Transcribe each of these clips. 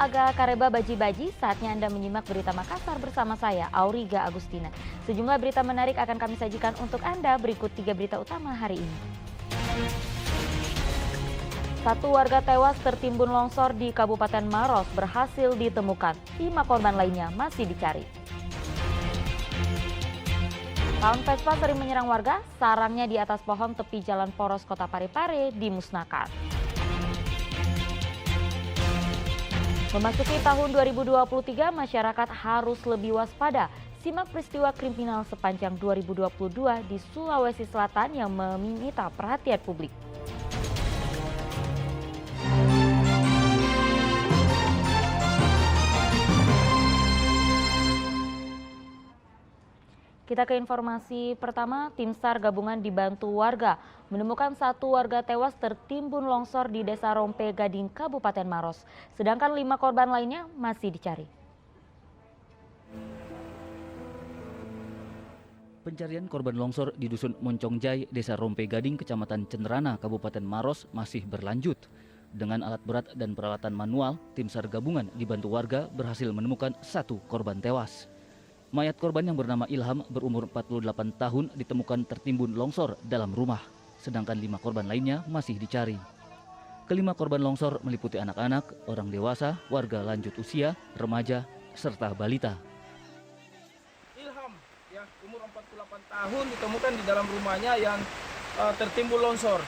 Aga Kareba Baji-Baji, saatnya Anda menyimak berita Makassar bersama saya, Auriga Agustina. Sejumlah berita menarik akan kami sajikan untuk Anda, berikut 3 berita utama hari ini. Satu warga tewas tertimbun longsor di Kabupaten Maros berhasil ditemukan, 5 korban lainnya masih dicari. Tahun Vespa sering menyerang warga, sarangnya di atas pohon tepi Jalan Poros Kota Parepare dimusnahkan. Memasuki tahun 2023, masyarakat harus lebih waspada. Simak peristiwa kriminal sepanjang 2022 di Sulawesi Selatan yang menyita perhatian publik. Kita ke informasi pertama, tim SAR gabungan dibantu warga menemukan satu warga tewas tertimbun longsor di Desa Rompe Gading, Kabupaten Maros. Sedangkan 5 korban lainnya masih dicari. Pencarian korban longsor di Dusun Moncongjai, Desa Rompe Gading, Kecamatan Cenrana, Kabupaten Maros masih berlanjut. Dengan alat berat dan peralatan manual, tim SAR gabungan dibantu warga berhasil menemukan satu korban tewas. Mayat korban yang bernama Ilham berumur 48 tahun ditemukan tertimbun longsor dalam rumah, sedangkan 5 korban lainnya masih dicari. Kelima korban longsor meliputi anak-anak, orang dewasa, warga lanjut usia, remaja, serta balita. Ilham, ya, umur 48 tahun ditemukan di dalam rumahnya yang tertimbun longsor.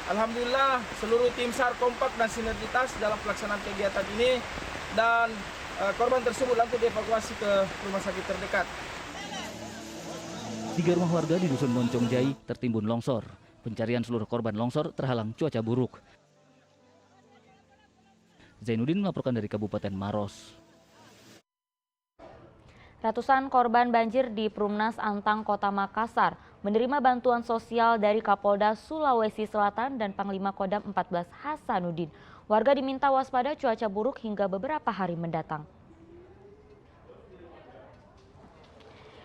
Alhamdulillah seluruh tim SAR kompak dan sinergitas dalam pelaksanaan kegiatan ini dan korban tersebut langsung dievakuasi ke rumah sakit terdekat. 3 rumah warga di Dusun Moncongjai tertimbun longsor. Pencarian seluruh korban longsor terhalang cuaca buruk. Zainuddin melaporkan dari Kabupaten Maros. Ratusan korban banjir di Perumnas Antang, Kota Makassar menerima bantuan sosial dari Kapolda Sulawesi Selatan dan Panglima Kodam 14 Hasanuddin. Warga diminta waspada cuaca buruk hingga beberapa hari mendatang.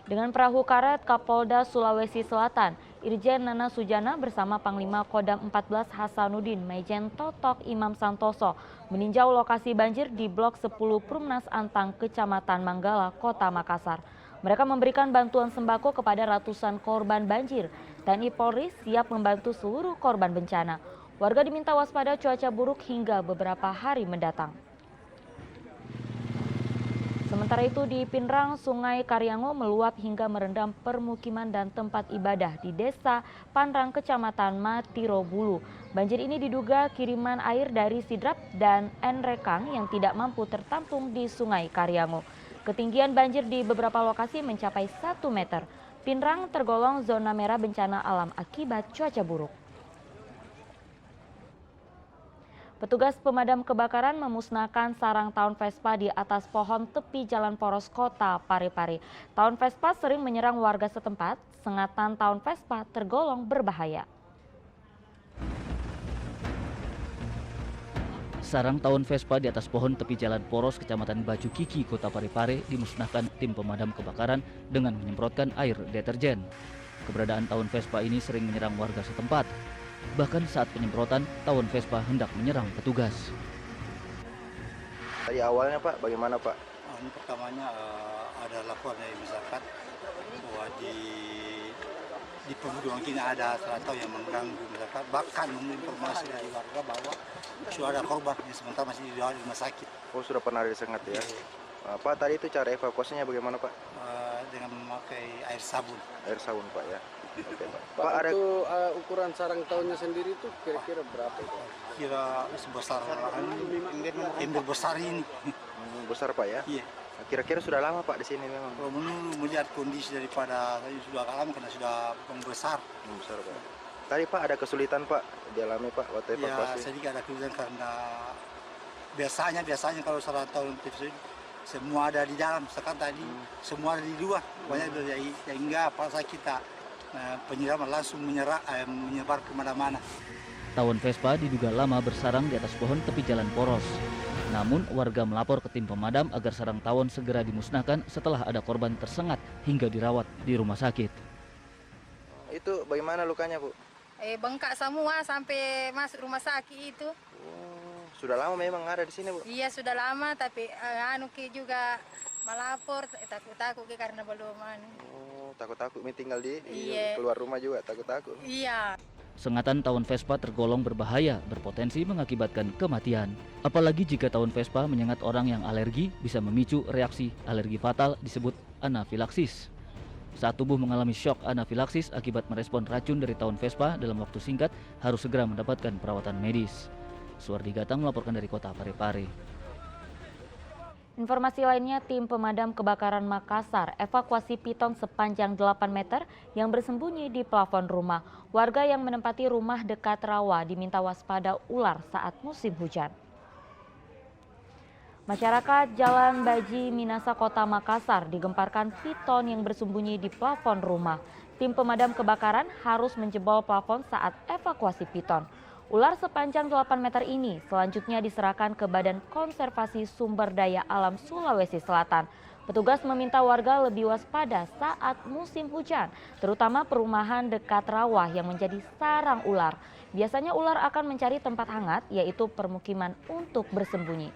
Dengan perahu karet Kapolda Sulawesi Selatan, Irjen Nana Sujana bersama Panglima Kodam 14 Hasanuddin, Majen Totok Imam Santoso meninjau lokasi banjir di Blok 10 Perumnas Antang, Kecamatan Manggala, Kota Makassar. Mereka memberikan bantuan sembako kepada ratusan korban banjir. TNI Polri siap membantu seluruh korban bencana. Warga diminta waspada cuaca buruk hingga beberapa hari mendatang. Sementara itu di Pinrang, Sungai Karyango meluap hingga merendam permukiman dan tempat ibadah di Desa Panrang, Kecamatan Matirobulu. Banjir ini diduga kiriman air dari Sidrap dan Enrekang yang tidak mampu tertampung di Sungai Karyango. Ketinggian banjir di beberapa lokasi mencapai 1 meter. Pinrang tergolong zona merah bencana alam akibat cuaca buruk. Petugas pemadam kebakaran memusnahkan sarang tawon Vespa di atas pohon tepi Jalan Poros Kota Parepare. Tawon Vespa sering menyerang warga setempat, sengatan tawon Vespa tergolong berbahaya. Sarang tawon Vespa di atas pohon tepi Jalan Poros, Kecamatan Baju Kiki, Kota Parepare dimusnahkan tim pemadam kebakaran dengan menyemprotkan air deterjen. Keberadaan tawon Vespa ini sering menyerang warga setempat. Bahkan saat penyemprotan, tawon Vespa hendak menyerang petugas. Tadi awalnya Pak, bagaimana Pak? Ini pertamanya ada laporan dari masyarakat bahwa di pegunungan ini ada serantau yang mengganggu masyarakat, bahkan menginformasi dari warga bahwa sudah ada korban yang sementara masih di rumah sakit. Oh, sudah pernah disengat ya? Pak, tadi itu cara evakuasinya bagaimana Pak? Dengan memakai air sabun. Air sabun Pak ya? Oke Pak. Pak, ada itu ukuran sarang tawonnya sendiri itu kira-kira berapa? Kira sebesar ember besar ini. Besar Pak ya? Iya. Kira-kira sudah lama Pak di sini memang? Kalau menurut melihat kondisi daripada tadi sudah agak lama karena sudah membesar. Besar Pak. Tadi Pak ada kesulitan Pak dialami Pak waktu evakuasi? Ya, sedikit ada kesulitan karena biasanya kalau sarang tawon itu semua ada di dalam, sekarang tadi semua ada di luar. Banyak dari sehingga pada saat kita penyiraman langsung menyebar kemana-mana. Tawon Vespa diduga lama bersarang di atas pohon tepi Jalan Poros. Namun warga melapor ke tim pemadam agar sarang tawon segera dimusnahkan setelah ada korban tersengat hingga dirawat di rumah sakit. Itu bagaimana lukanya Bu? Bengkak semua sampai masuk rumah sakit itu. Oh, Sudah lama memang ada di sini, Bu? Iya sudah lama, tapi Ki juga melapor, takut-takut Ki, karena belum Oh, takut-takut tinggal di Iya. keluar rumah juga takut-takut. Iya. Sengatan tawon Vespa tergolong berbahaya, berpotensi mengakibatkan kematian. Apalagi jika tawon Vespa menyengat orang yang alergi, bisa memicu reaksi alergi fatal disebut anafilaksis. Saat tubuh mengalami syok anafilaksis akibat merespon racun dari tawon Vespa dalam waktu singkat, harus segera mendapatkan perawatan medis. Suwardi Gatang melaporkan dari kota Parepare. Informasi lainnya, tim pemadam kebakaran Makassar evakuasi piton sepanjang 8 meter yang bersembunyi di plafon rumah. Warga yang menempati rumah dekat rawa diminta waspada ular saat musim hujan. Masyarakat Jalan Baji Minasa Kota Makassar digemparkan piton yang bersembunyi di plafon rumah. Tim pemadam kebakaran harus menjebol plafon saat evakuasi piton. Ular sepanjang 8 meter ini selanjutnya diserahkan ke Badan Konservasi Sumber Daya Alam Sulawesi Selatan. Petugas meminta warga lebih waspada saat musim hujan, terutama perumahan dekat rawa yang menjadi sarang ular. Biasanya ular akan mencari tempat hangat, yaitu permukiman untuk bersembunyi.